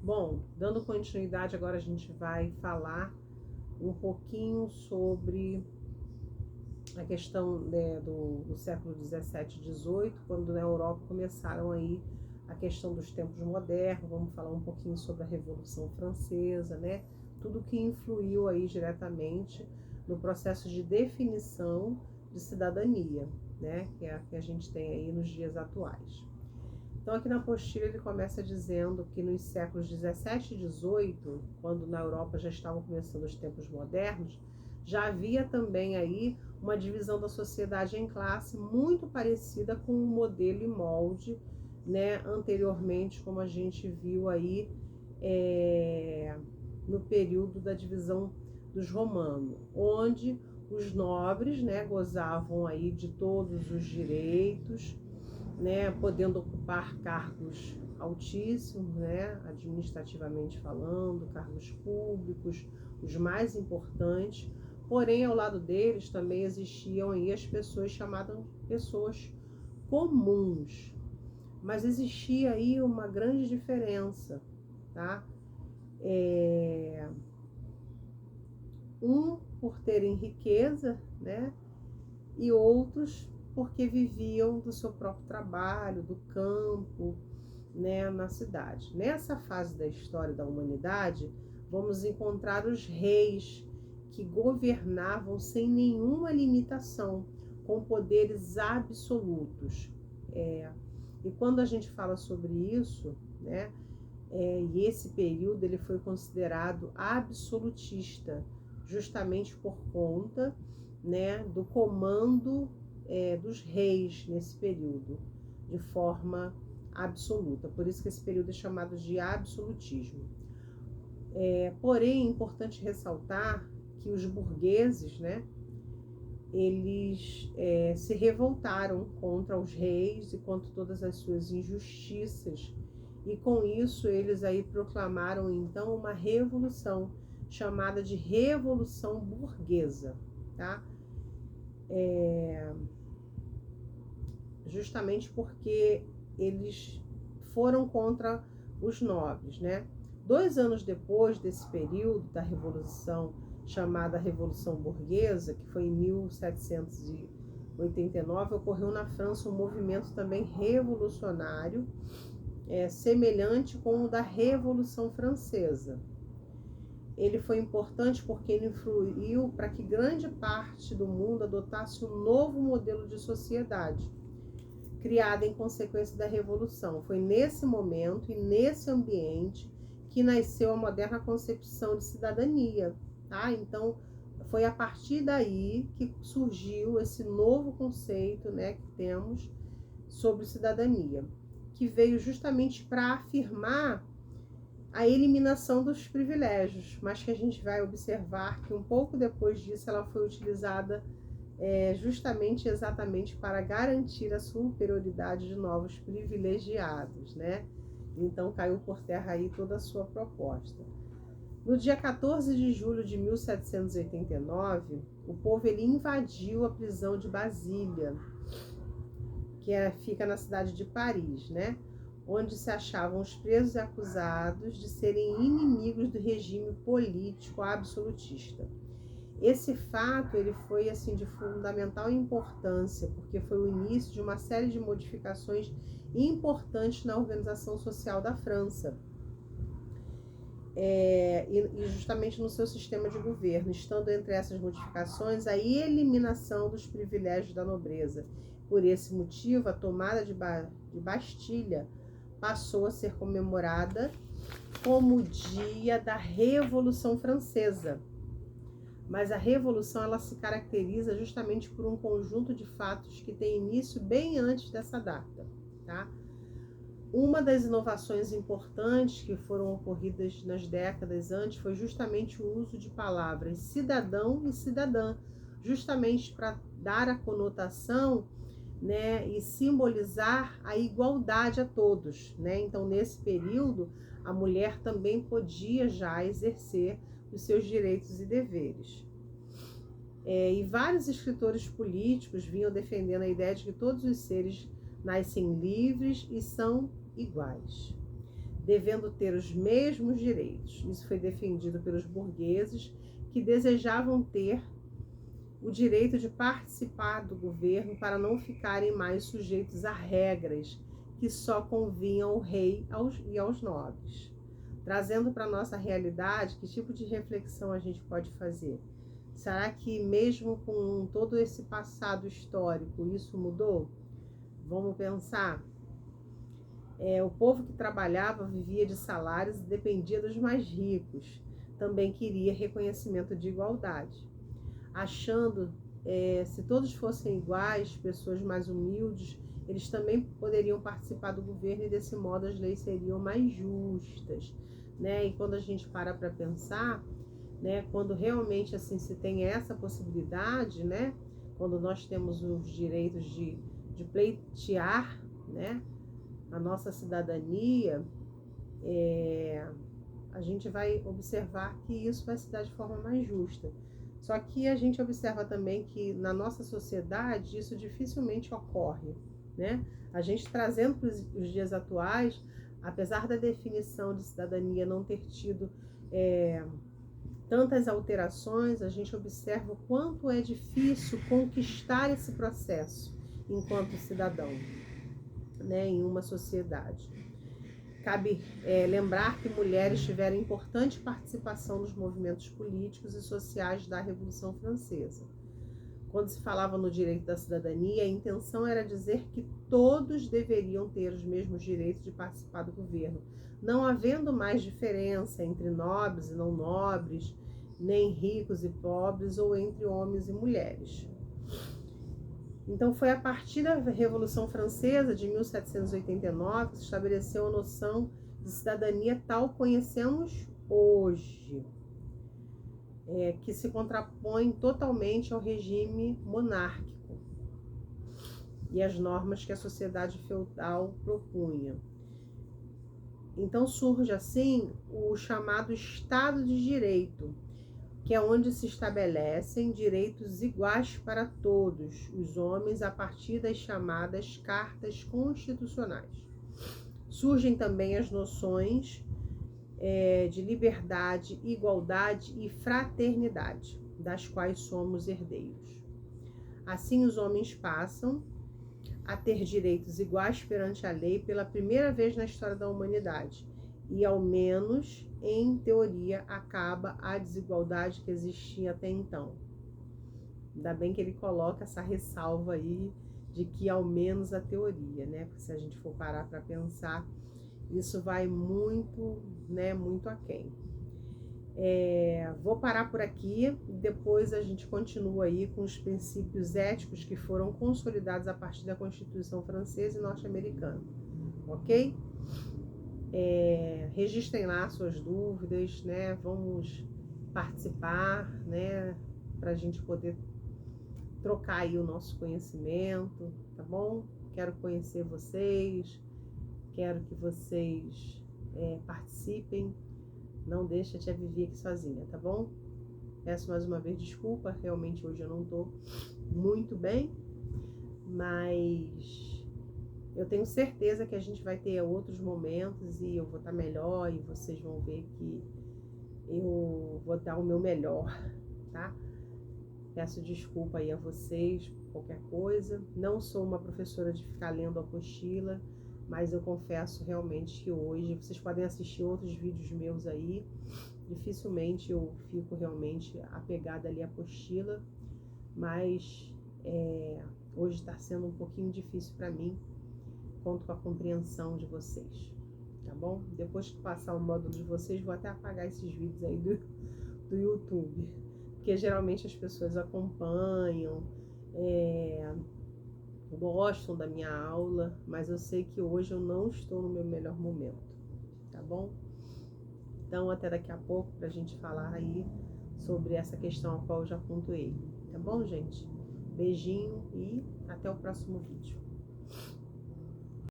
Bom, dando continuidade, agora a gente vai falar um pouquinho sobre a questão, né, do século 17 e 18, quando na Europa começaram aí a questão dos tempos modernos. Vamos falar um pouquinho sobre a Revolução Francesa, né? Tudo que influiu aí diretamente no processo de definição de cidadania, né? Que é a que a gente tem aí nos dias atuais. Então, aqui na apostila ele começa dizendo que nos séculos 17 e 18, quando na Europa já estavam começando os tempos modernos, já havia também aí uma divisão da sociedade em classe muito parecida com o modelo e molde, né, anteriormente, como a gente viu aí no período da divisão dos romanos, onde os nobres, né, gozavam aí de todos os direitos, né, podendo ocupar cargos altíssimos, né, administrativamente falando, cargos públicos, os mais importantes. Porém, ao lado deles também existiam aí as pessoas chamadas pessoas comuns. Mas existia aí uma grande diferença, tá? Um por terem riqueza, né, e outros porque viviam do seu próprio trabalho, do campo, né, na cidade. Nessa fase da história da humanidade, vamos encontrar os reis que governavam sem nenhuma limitação, com poderes absolutos. E quando a gente fala sobre isso, né, e esse período ele foi considerado absolutista, justamente por conta, né, do comando dos reis nesse período, de forma absoluta. Por isso que esse período é chamado de absolutismo. Porém, é importante ressaltar que os burgueses, né, eles se revoltaram contra os reis e contra todas as suas injustiças, e com isso eles aí proclamaram então uma revolução chamada de Revolução Burguesa, tá? Justamente porque eles foram contra os nobres, né? 2 anos depois desse período da Revolução, chamada Revolução Burguesa, que foi em 1789, ocorreu na França um movimento também revolucionário, semelhante com o da Revolução Francesa. Ele foi importante porque ele influiu para que grande parte do mundo adotasse um novo modelo de sociedade, criada em consequência da Revolução. Foi nesse momento e nesse ambiente que nasceu a moderna concepção de cidadania, tá? Então, foi a partir daí que surgiu esse novo conceito, né, que temos sobre cidadania, que veio justamente para afirmar a eliminação dos privilégios, mas que a gente vai observar que um pouco depois disso ela foi utilizada justamente exatamente para garantir a superioridade de novos privilegiados, né? Então caiu por terra aí toda a sua proposta. No dia 14 de julho de 1789, o povo ele invadiu a prisão de Basília, que fica na cidade de Paris, né? Onde se achavam os presos e acusados de serem inimigos do regime político absolutista. Esse fato ele foi assim de fundamental importância, porque foi o início de uma série de modificações importantes na organização social da França, e justamente no seu sistema de governo, estando entre essas modificações a eliminação dos privilégios da nobreza. Por esse motivo, a tomada de Bastilha passou a ser comemorada como o dia da Revolução Francesa. Mas a Revolução ela se caracteriza justamente por um conjunto de fatos que tem início bem antes dessa data, tá? Uma das inovações importantes que foram ocorridas nas décadas antes foi justamente o uso de palavras cidadão e cidadã, justamente para dar a conotação, né, e simbolizar a igualdade a todos, né? Então, nesse período, a mulher também podia já exercer os seus direitos e deveres. E vários escritores políticos vinham defendendo a ideia de que todos os seres nascem livres e são iguais. devendo ter os mesmos direitos. Isso foi defendido pelos burgueses que desejavam ter o direito de participar do governo para não ficarem mais sujeitos a regras que só convinham ao rei e aos nobres. Trazendo para a nossa realidade, que tipo de reflexão a gente pode fazer? Será que mesmo com todo esse passado histórico, isso mudou? Vamos pensar. O povo que trabalhava vivia de salários e dependia dos mais ricos. Também queria reconhecimento de igualdade. Achando, se todos fossem iguais, pessoas mais humildes, eles também poderiam participar do governo e desse modo as leis seriam mais justas, né? E quando a gente para pensar, né, quando realmente assim se tem essa possibilidade, né, quando nós temos os direitos de pleitear, né, a nossa cidadania, a gente vai observar que isso vai se dar de forma mais justa. Só que a gente observa também que na nossa sociedade isso dificilmente ocorre, né? A gente trazendo para os dias atuais, apesar da definição de cidadania não ter tido tantas alterações, a gente observa o quanto é difícil conquistar esse processo enquanto cidadão, né, em uma sociedade. Cabe lembrar que mulheres tiveram importante participação nos movimentos políticos e sociais da Revolução Francesa. Quando se falava no direito da cidadania, a intenção era dizer que todos deveriam ter os mesmos direitos de participar do governo, não havendo mais diferença entre nobres e não nobres, nem ricos e pobres, ou entre homens e mulheres. Então foi a partir da Revolução Francesa de 1789 que se estabeleceu a noção de cidadania tal conhecemos hoje, que se contrapõe totalmente ao regime monárquico e às normas que a sociedade feudal propunha. Então surge assim o chamado Estado de Direito, que é onde se estabelecem direitos iguais para todos os homens a partir das chamadas cartas constitucionais. Surgem também as noções de liberdade, igualdade e fraternidade, das quais somos herdeiros. Assim, os homens passam a ter direitos iguais perante a lei pela primeira vez na história da humanidade, e ao menos em teoria acaba a desigualdade que existia até então. Ainda bem que ele coloca essa ressalva aí de que ao menos a teoria, né? Porque se a gente for parar para pensar, isso vai muito, né, muito aquém. Vou parar por aqui, depois a gente continua aí com os princípios éticos que foram consolidados a partir da Constituição Francesa e norte-americana, ok? Registrem lá suas dúvidas, né? Vamos participar, né? Para a gente poder trocar aí o nosso conhecimento, tá bom? Quero conhecer vocês, quero que vocês participem. Não deixa a tia Vivi aqui sozinha, tá bom? Peço mais uma vez desculpa, realmente hoje eu não tô muito bem, mas eu tenho certeza que a gente vai ter outros momentos e eu vou estar melhor e vocês vão ver que eu vou dar o meu melhor, tá? Peço desculpa aí a vocês por qualquer coisa. Não sou uma professora de ficar lendo apostila, mas eu confesso realmente que hoje, vocês podem assistir outros vídeos meus aí, dificilmente eu fico realmente apegada ali à apostila, mas hoje está sendo um pouquinho difícil para mim, conto com a compreensão de vocês, tá bom? Depois que passar o módulo de vocês, vou até apagar esses vídeos aí do YouTube, porque geralmente as pessoas acompanham, gostam da minha aula, mas eu sei que hoje eu não estou no meu melhor momento, tá bom? Então até daqui a pouco pra gente falar aí sobre essa questão a qual eu já pontuei, tá bom, gente? Beijinho e até o próximo vídeo.